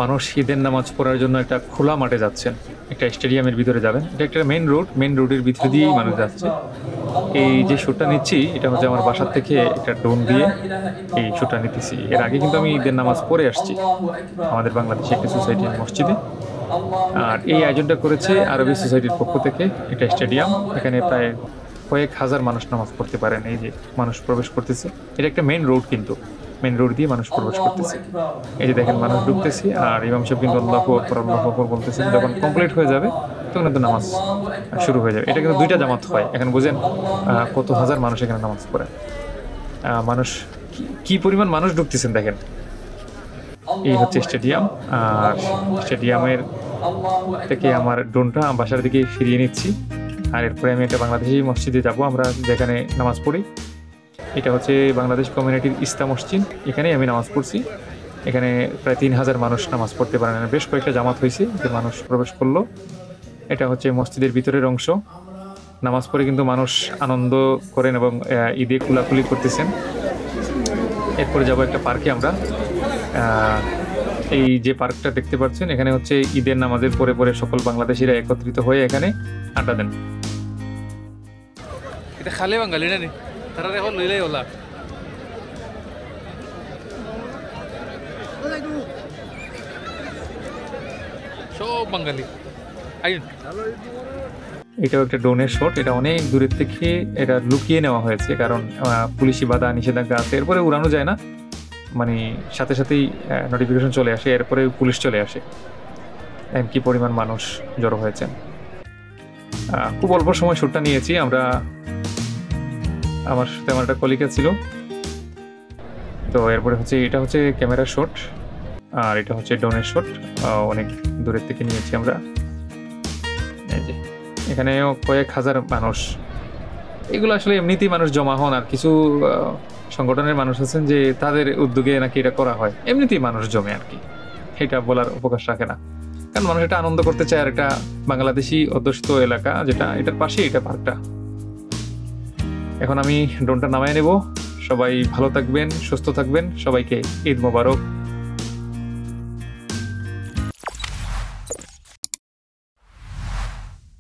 মানুষ ঈদের নামাজ পড়ার জন্য একটা খোলা মাঠে যাচ্ছেন, একটা স্টেডিয়ামের ভিতরে যাবেন। এটা একটা মেন রোডের ভিতরে দিয়েই মানুষ যাচ্ছে। এই যে শ্যুটটা নিচ্ছি এটা হচ্ছে আমার বাসার থেকে একটা ড্রোন দিয়ে এই শ্যুটটা নিতেছি। এর আগে কিন্তু আমি ঈদের নামাজ পড়ে আসছি আমাদের বাংলাদেশে একটি সোসাইটির মসজিদে। আর এই আয়োজনটা করেছে আরবি সোসাইটির পক্ষ থেকে। এটা স্টেডিয়াম, এখানে প্রায় কয়েক হাজার মানুষ নামাজ পড়তে পারেন। এই যে মানুষ প্রবেশ করতেছে, এটা একটা মেন রোড, কিন্তু মেন রোড দিয়ে মানুষ প্রবেশ করতেছে। এই যে দেখেন মানুষ ঢুকতেছি, আর ইমাম সাহেব কিন্তু আল্লাহু আকবার বলতেছেন। যখন কমপ্লিট হয়ে যাবে তখন কিন্তু নামাজ শুরু হয়ে যাবে। এটা কিন্তু দুইটা জামাত হয়। এখন বুঝেন কত হাজার মানুষ এখানে নামাজ পড়ে। মানুষ কি পরিমাণ মানুষ ঢুকতেছেন দেখেন। এই হচ্ছে স্টেডিয়াম, আর স্টেডিয়ামের থেকে আমার ড্রোনটা বাসার দিকে ফিরিয়ে নিচ্ছি। আর এরপরে আমি একটা বাংলাদেশি মসজিদে যাব, আমরা যেখানে নামাজ পড়ি। এটা হচ্ছে বাংলাদেশ কমিউনিটির ইস্তা মসজিদ, এখানেই আমি নামাজ পড়ছি। এখানে প্রায় 3000 মানুষ নামাজ পড়তে পারেন। বেশ কয়েকটা জামাত হয়েছে যে মানুষ প্রবেশ করলো। এটা হচ্ছে মসজিদের ভিতরের অংশ। নামাজ পড়ে কিন্তু মানুষ আনন্দ করেন এবং ঈদে কুলাকুলি করতেছেন। এরপরে যাব একটা পার্কে আমরা। এই যে পার্কটা দেখতে পাচ্ছেন, এখানে হচ্ছে ঈদের নামাজের পরে পরে সকল বাংলাদেশিরা একত্রিত হয়ে এখানে আড্ডা দেন। এটা খালে বাঙালি না নি, তারা এখন লইলাই ওলা সব বাঙালি। এটাও একটা ড্রোনের শট। এটা অনেক দূরের থেকে এটা লুকিয়ে নেওয়া হয়েছে, কারণ পুলিশি বাধা নিষেধাজ্ঞা আছে। এরপরে উড়ানো যায় না, মানে সাথে সাথেই নোটিফিকেশন চলে আসে, এরপরে পুলিশ চলে আসে। কি পরিমাণ মানুষ জড়ো হয়েছেন। খুব অল্প সময় শ্যুটটা নিয়েছি আমরা। আমার সাথে আমার একটা কলিগা ছিল। তো এরপরে হচ্ছে এটা হচ্ছে ক্যামেরার শট, আর এটা হচ্ছে ড্রোনের শট। অনেক দূরের থেকে নিয়েছি আমরা। এই যে এখানেও কয়েক হাজার মানুষ। এগুলো আসলে এমনিতেই মানুষ জমা হন, আর কিছু সংগঠনের মানুষ আছেন যে তাদের উদ্যোগে নাকি এটা করা হয়। এমনিতেই মানুষ জমে আর কি, এটা বলার অবকাশ রাখে না। কারণ মানুষ এটা আনন্দ করতে চায়। আর এটা বাংলাদেশি অধ্যুষিত এলাকা, যেটা এটার পাশেই এটা পার্কটা। এখন আমি ড্রোনটা নামায় নেব। সবাই ভালো থাকবেন, সুস্থ থাকবেন। সবাইকে ঈদ মোবারক।